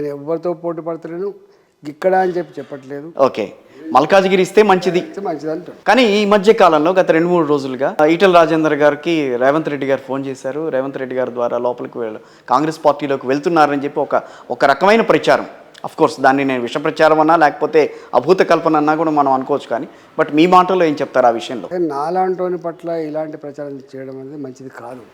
నేను ఎవరితో పోటీ పడతలేను ఇక్కడ అని చెప్పట్లేదు. ఓకే, మల్కాజ్గిరి ఇస్తే మంచిది మంచిది అంటాడు. కానీ ఈ మధ్య కాలంలో గత 2-3 రోజులుగా ఈటెల రాజేందర్ గారికి రేవంత్ రెడ్డి గారు ఫోన్ చేశారు. రేవంత్ రెడ్డి గారి ద్వారా లోపలికి కాంగ్రెస్ పార్టీలోకి వెళ్తున్నారని చెప్పి ఒక రకమైన ప్రచారం. కోర్స్ దాన్ని నేను విష ప్రచారం అన్నా లేకపోతే అభూత కల్పన అన్నా కూడా మనం అనుకోవచ్చు. కానీ బట్ మీ మాటల్లో ఏం చెప్తారు ఆ విషయంలో? నాలాంటి పట్ల ఇలాంటి ప్రచారం చేయడం అనేది మంచిది కాదు.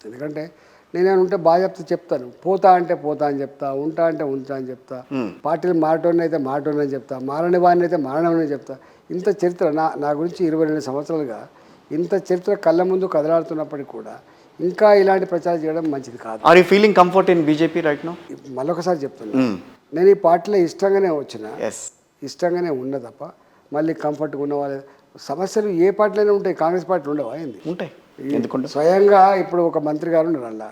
ఎందుకంటే నేనేమైనా ఉంటే బాగా చెప్తాను. పోతా అంటే పోతా అని చెప్తా, ఉంటా అంటే ఉంటా అని చెప్తా, పార్టీలు మారటోని అయితే మారటోని అని చెప్తా, మారని వాడిని అయితే మారనని చెప్తా. ఇంత చరిత్ర నా గురించి 22 సంవత్సరాలుగా ఇంత చరిత్ర కళ్ళ ముందు కదలాడుతున్నప్పటికీ కూడా ఇంకా ఇలాంటి ప్రచారం చేయడం మంచిది కాదు. Are you feeling comfort in BJP right now? మళ్ళొకసారి చెప్తున్నా, నేను ఈ పార్టీలో ఇష్టంగానే వచ్చిన, ఇష్టంగానే ఉన్నా తప్ప మళ్ళీ కంఫర్ట్గా ఉన్న వాళ్ళ సమస్యలు ఏ పార్టీలోనే ఉంటాయి. కాంగ్రెస్ పార్టీ ఉండవా? ఏంది ఉంటాయి. ఎందుకంటే స్వయంగా ఇప్పుడు ఒక మంత్రి గారు ఉన్నారు, అలా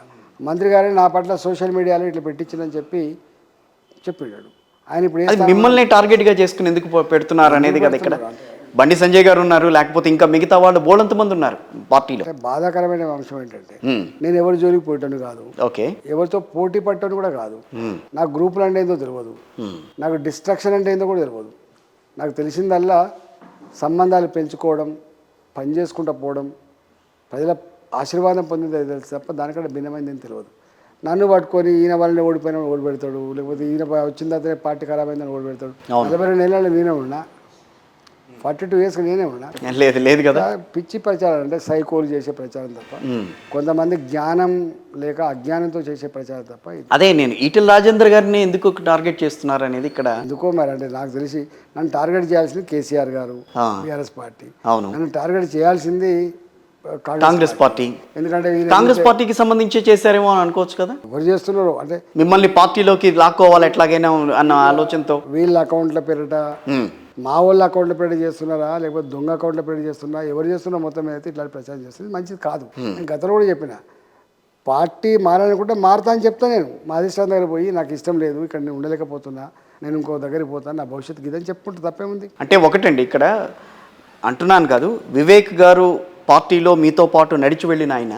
మంత్రి గారే నా పట్ల సోషల్ మీడియాలో ఇట్లా పెట్టించిందని చెప్పాడు. ఆయన ఇప్పుడు మిమ్మల్ని టార్గెట్గా చేసుకుని ఎందుకు పెడుతున్నారు అనేది కదా ఇక్కడ. బండి సంజయ్ గారు ఉన్నారు, లేకపోతే ఇంకా మిగతా వాళ్ళు బోలంత మంది ఉన్నారు పార్టీలో. బాధాకరమైన అంశం ఏంటంటే నేను ఎవరి జోలికి పోయటాను కాదు, ఓకే, ఎవరితో పోటీ పట్టను కూడా కాదు. నాకు గ్రూపులు అంటే ఏందో తెలియదు, నాకు డిస్ట్రక్షన్ అంటే ఏందో కూడా తెలియదు. నాకు తెలిసిందల్లా సంబంధాలు పెంచుకోవడం, పని చేసుకుంటూ పోవడం, ప్రజల ఆశీర్వాదం పొందింది తెలుసు తప్ప దానికంటే భిన్నమైంది ఏం తెలియదు. నన్ను పట్టుకొని ఈయన వాళ్ళని ఓడిపోయిన ఓడిపెడతాడు, లేకపోతే ఈయన వచ్చిన తర్వాత పార్టీ ఖరాబ్ అయిందని ఓడిపెడతాడు. 42 నెలలు నేనే ఉన్నా, 42 ఇయర్స్కి నేనే ఉన్నా. లేదు కదా. పిచ్చి ప్రచారం అంటే సైకోలు చేసే ప్రచారం తప్ప, కొంతమంది జ్ఞానం లేక అజ్ఞానంతో చేసే ప్రచారం తప్ప. అదే నేను ఈటెల రాజేందర్ గారిని ఎందుకు టార్గెట్ చేస్తున్నారు అనేది ఇక్కడ. ఎందుకో మరి అంటే నాకు తెలిసి నన్ను టార్గెట్ చేయాల్సింది కేసీఆర్ గారు, టీఆర్ఎస్ పార్టీ. అవును, నన్ను టార్గెట్ చేయాల్సింది కాంగ్రెస్ పార్టీ. ఎందుకంటే కాంగ్రెస్ పార్టీకి సంబంధించి చేశారేమో అని అనుకోవచ్చు కదా. ఎవరు చేస్తున్నారు అంటే మిమ్మల్ని మిమ్మల్ని పార్టీలోకి లాక్కోవాలి ఎట్లాగైనా అన్న ఆలోచనతో వీళ్ళ అకౌంట్ల పేరిట, మా వాళ్ళ అకౌంట్ల పేరిట చేస్తున్నారా, లేకపోతే దొంగ అకౌంట్ల పేరిట చేస్తున్నారా, ఎవరు చేస్తున్నా మొత్తం అయితే ఇట్లా ప్రచారం చేస్తుంది మంచిది కాదు. నేను గతంలో కూడా చెప్పిన, పార్టీ మారాలనుకుంటే మారుతా అని చెప్తా. నేను మా అధిష్టానం దగ్గర పోయి నాకు ఇష్టం లేదు, ఇక్కడ నేను ఉండలేకపోతున్నా, నేను ఇంకో దగ్గరికి పోతాను, నా భవిష్యత్తు ఇదని చెప్పుకుంటే తప్పేముంది. అంటే ఒకటండి ఇక్కడ అంటున్నాను కాదు, వివేక్ గారు పార్టీలో మీతో పాటు నడిచి వెళ్ళిన ఆయన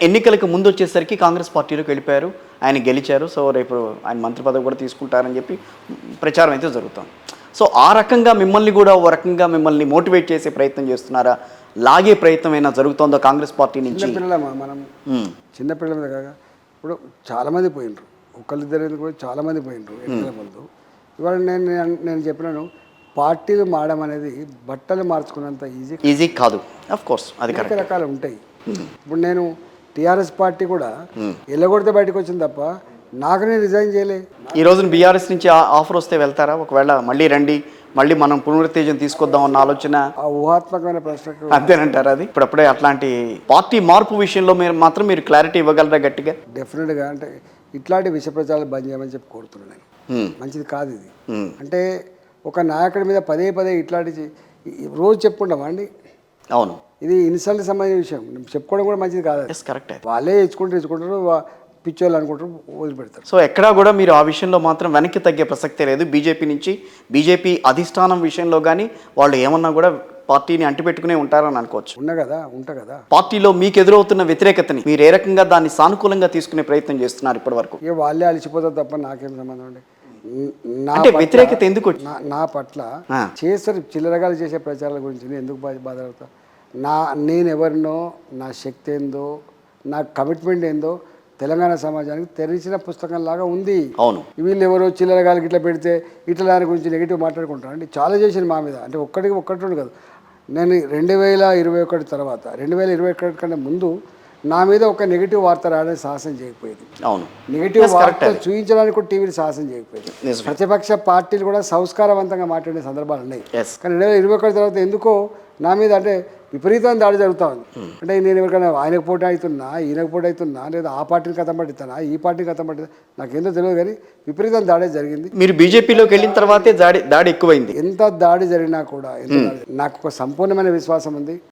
ఎన్నికలకు ముందు వచ్చేసరికి కాంగ్రెస్ పార్టీలోకి వెళ్ళిపోయారు, ఆయన గెలిచారు. సో రేపు ఆయన మంత్రి పదవి కూడా తీసుకుంటారని చెప్పి ప్రచారం అయితే జరుగుతుంది. సో ఆ రకంగా మిమ్మల్ని కూడా ఓ రకంగా మిమ్మల్ని మోటివేట్ చేసే ప్రయత్నం చేస్తున్నారా, లాగే ప్రయత్నం అయినా జరుగుతుందో కాంగ్రెస్ పార్టీ నుంచి? మనం చిన్నపిల్లల కాగా ఇప్పుడు చాలామంది పోయినరు, ఒకళ్ళిద్దరు కూడా చాలామంది పోయినరు ఎన్నికల ముందు. ఇవాళ నేను చెప్పినాను, పార్టీలు మారడం అనేది బట్టలు మార్చుకున్నంత ఈజీ కాదు. ఆఫ్ కోర్స్ అది అనేక రకాలు ఉంటాయి. ఇప్పుడు నేను టీఆర్ఎస్ పార్టీ కూడా ఎల్లగొడితే బయటకు వచ్చింది తప్ప నాకు నేను రిజైన్ చేయలే. ఈ రోజున బీఆర్ఎస్ నుంచి ఆఫర్ వస్తే వెళ్తారా? ఒకవేళ మళ్ళీ రండి, మళ్ళీ మనం పునరుత్తేజం తీసుకొద్దాం అన్న ఆలోచన ఆ ఊహాత్మకమైన ప్రశ్న అంతేనంటారా? అది ఇప్పుడప్పుడే అట్లాంటి పార్టీ మార్పు విషయంలో మీరు క్లారిటీ ఇవ్వగలరా గట్టిగా? డెఫినెట్గా. అంటే ఇట్లాంటి విష ప్రచారాలు బంద్ చేయమని చెప్పి కోరుతున్నాను. మంచిది కాదు ఇది. అంటే ఒక నాయకుడి మీద పదే ఇట్లాంటి రోజు చెప్పుకుంటామా అండి? అవును, ఇది ఇన్సల్ట్ సంబంధించిన విషయం, చెప్పుకోవడం కూడా మంచిది కాదు. కరెక్ట్. వాళ్ళే ఇచ్చుకుంటారు, పిచ్చోళ్ళు అనుకుంటారు, వదిలిపెడతారు. సో ఎక్కడా కూడా మీరు ఆ విషయంలో మాత్రం వెనక్కి తగ్గే ప్రసక్తే లేదు. బీజేపీ నుంచి బీజేపీ అధిష్టానం విషయంలో కానీ వాళ్ళు ఏమన్నా కూడా పార్టీని అంటిపెట్టుకునే ఉంటారని అనుకోవచ్చు. ఉంటా కదా. పార్టీలో మీకు ఎదురవుతున్న వ్యతిరేకతని మీరు ఏ రకంగా దాన్ని సానుకూలంగా తీసుకునే ప్రయత్నం చేస్తున్నారు ఇప్పటి వరకు? ఇక వాళ్ళే అలిసిపోతారు తప్ప నాకేం సంబంధం అండి. అంటే వ్యతిరేకత ఎందుకు? నా పట్ల చేస్తారు చిల్లరగాలు చేసే ప్రచారాల గురించి నేను ఎందుకు బాధపడతా? నేను ఎవరినో, నా శక్తి ఏందో, నా కమిట్మెంట్ ఏందో తెలంగాణ సమాజానికి తెరిచిన పుస్తకం లాగా ఉంది. అవును, వీళ్ళు ఎవరో చిల్లరగాలకి ఇట్లా పెడితే ఇట్లా దాని గురించి నెగిటివ్ మాట్లాడుకుంటారు అండి. చాలా చేసింది మా మీద. అంటే ఒక్కటి కాదు. నేను 2021 తర్వాత 2021 కంటే ముందు నా మీద ఒక నెగిటివ్ వార్త రాయడానికి సాహసం చేయకపోయేది. అవును, నెగిటివ్ వార్త చూపించడానికి కూడా టీవీలు సాహసం చేయకపోయేది. ప్రతిపక్ష పార్టీలు కూడా సంస్కారవంతంగా మాట్లాడే సందర్భాలు ఉన్నాయి. కానీ 2021 తర్వాత ఎందుకో నా మీద అంటే విపరీతం దాడి జరుగుతూ ఉంది. అంటే నేను ఎవరికైనా ఆయనకు పోటీ అవుతున్నా, ఈయనకు పోటీ అవుతున్నా, లేదా ఆ పార్టీని కథం పట్టిస్తానా, ఈ పార్టీని కథం పట్టిస్తా, నాకేందో తెలియదు. కానీ విపరీతం దాడే జరిగింది. మీరు బీజేపీలోకి వెళ్ళిన తర్వాతే దాడి ఎక్కువైంది. ఎంత దాడి జరిగినా కూడా నాకు ఒక సంపూర్ణమైన విశ్వాసం ఉంది.